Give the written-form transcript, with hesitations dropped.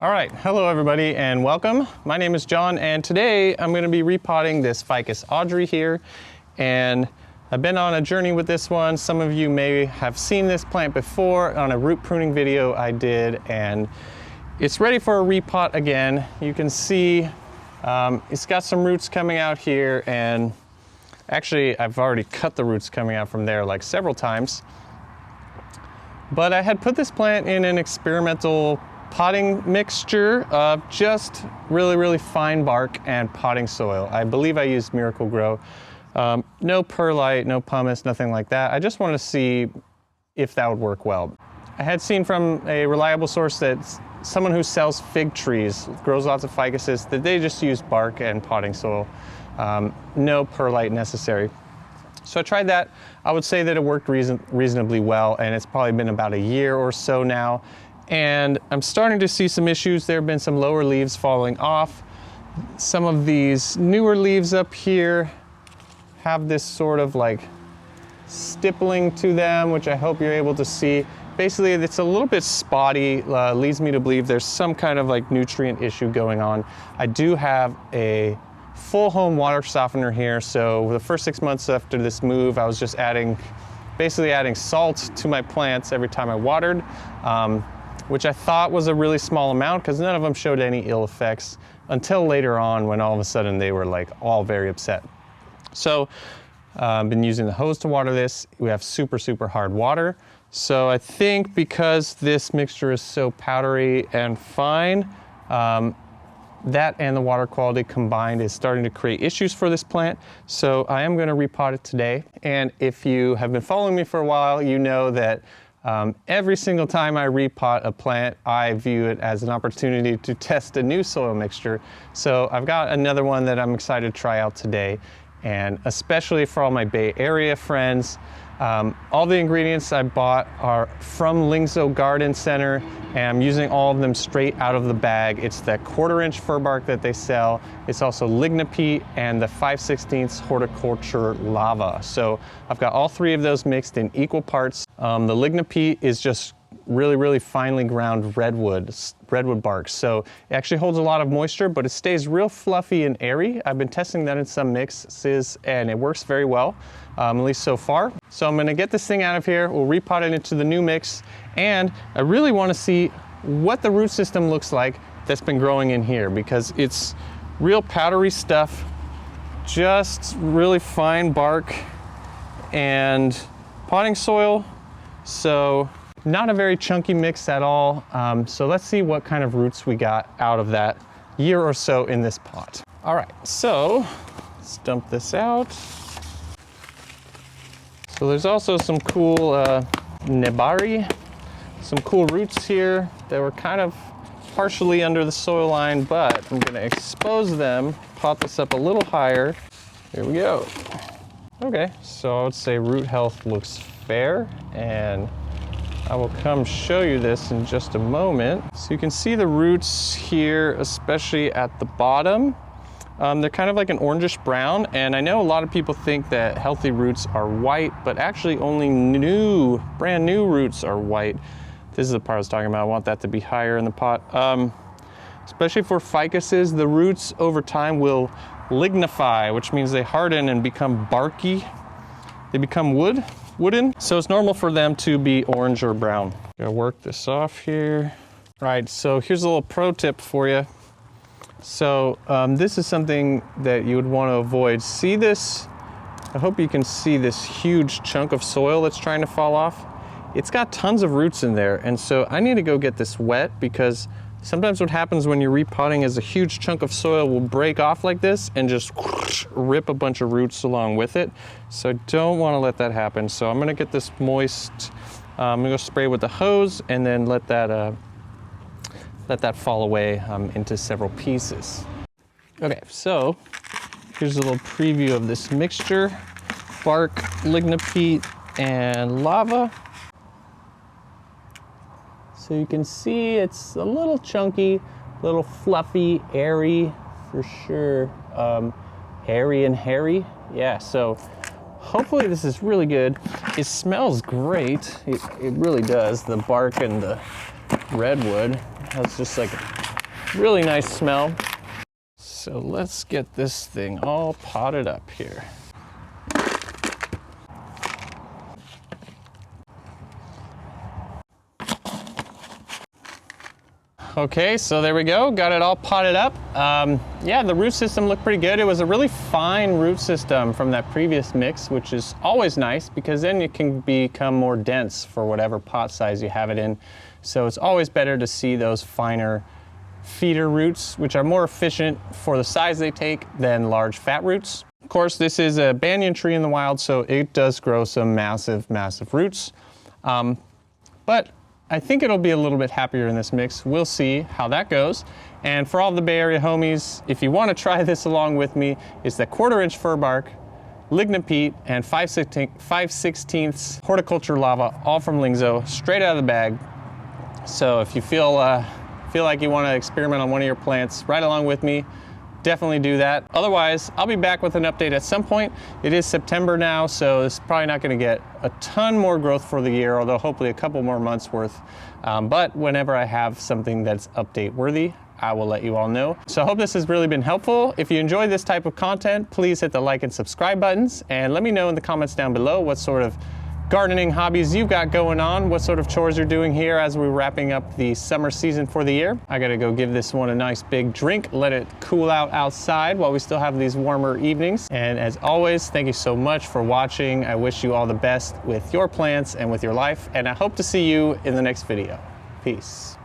All right, hello everybody and welcome. My name is John and today I'm going to be repotting this Ficus Audrey here, and I've been on a journey with this one. Some of you may have seen this plant before on a root pruning video I did, and it's ready for a repot again. You can see it's got some roots coming out here, and actually I've already cut the roots coming out from there like several times. But I had put this plant in an experimental potting mixture of just really fine bark and potting soil. I believe I used Miracle Grow. No perlite, no pumice, nothing like that. I just wanted to see if that would work well. I had seen from a reliable source that someone who sells fig trees, grows lots of ficuses, that they just use bark and potting soil. No perlite necessary. So I tried that. I would say that it worked reasonably well, and it's probably been about a year or so now. And I'm starting to see some issues. There have been some lower leaves falling off. Some of these newer leaves up here have this sort of like stippling to them, which I hope you're able to see. Basically, it's a little bit spotty, leads me to believe there's some kind of like nutrient issue going on. I do have a full home water softener here, so the first 6 months after this move, I was just basically adding salt to my plants every time I watered. Which I thought was a really small amount because none of them showed any ill effects until later on when all of a sudden they were like all very upset. So I've been using the hose to water this. We have super hard water. So I think because this mixture is so powdery and fine, that and the water quality combined is starting to create issues for this plant. So I am going to repot it today. And if you have been following me for a while, you know that every single time I repot a plant, I view it as an opportunity to test a new soil mixture. So I've got another one that I'm excited to try out today, and especially for all my Bay Area friends. All the ingredients I bought are from Lingzo Garden Center, and I'm using all of them straight out of the bag. It's the 1/4-inch fir bark that they sell. It's also lignopede and the 5/16 horticulture lava. So I've got all three of those mixed in equal parts. The lignopede is just really finely ground redwood bark. So it actually holds a lot of moisture, but it stays real fluffy and airy. I've been testing that in some mixes and it works very well, at least so far. So I'm gonna get this thing out of here. We'll repot it into the new mix. And I really wanna see what the root system looks like that's been growing in here, because it's real powdery stuff, just really fine bark and potting soil. So not a very chunky mix at all. So let's see what kind of roots we got out of that year or so in this pot. All right, so let's dump this out. So there's also some cool nebari, some cool roots here that were kind of partially under the soil line, but I'm gonna expose them, pot this up a little higher. Here we go. Okay, so I would say root health looks fair, and I will come show you this in just a moment. So you can see the roots here, especially at the bottom. They're kind of like an orangish brown, and I know a lot of people think that healthy roots are white, but actually only brand new roots are white. This is the part I was talking about. I want that to be higher in the pot. Especially for ficuses, the roots over time will lignify, which means they harden and become barky. They become wooden. So it's normal for them to be orange or brown. Gonna work this off here. All right, so here's a little pro tip for you. So this is something that you would want to avoid. See this? I hope you can see this huge chunk of soil that's trying to fall off. It's got tons of roots in there, and so I need to go get this wet, because sometimes what happens when you're repotting is a huge chunk of soil will break off like this and just rip a bunch of roots along with it. So I don't want to let that happen. So I'm going to get this moist. I'm going to go spray with the hose and then let that fall away into several pieces. Okay, so here's a little preview of this mixture: bark, lignopede, and lava. So you can see it's a little chunky, a little fluffy, airy for sure. Airy and hairy. Yeah, so hopefully this is really good. It smells great. It really does. The bark and the redwood has just like Really nice smell. So let's get this thing all potted up here. Okay, so there we go, got it all potted up. Yeah, the root system looked pretty good. It was a really fine root system from that previous mix, which is always nice because then it can become more dense for whatever pot size you have it in. So it's always better to see those finer feeder roots, which are more efficient for the size they take than large fat roots. Of course, this is a banyan tree in the wild, so it does grow some massive, massive roots. But I think it'll be a little bit happier in this mix. We'll see how that goes. And for all the Bay Area homies, if you want to try this along with me, it's the 1/4-inch fir bark, lignite peat, and 5/16 horticulture lava, all from Lingzo, straight out of the bag. So if you feel like you want to experiment on one of your plants right along with me, definitely do that. Otherwise, I'll be back with an update at some point. It is September now, so it's probably not going to get a ton more growth for the year, although hopefully a couple more months worth. But whenever I have something that's update worthy, I will let you all know. So I hope this has really been helpful. If you enjoy this type of content, please hit the like and subscribe buttons, and let me know in the comments down below what sort of gardening hobbies you've got going on, what sort of chores you're doing here as we're wrapping up the summer season for the year. I gotta go give this one a nice big drink, let it cool out outside while we still have these warmer evenings. And as always, thank you so much for watching. I wish you all the best with your plants and with your life, and I hope to see you in the next video. Peace.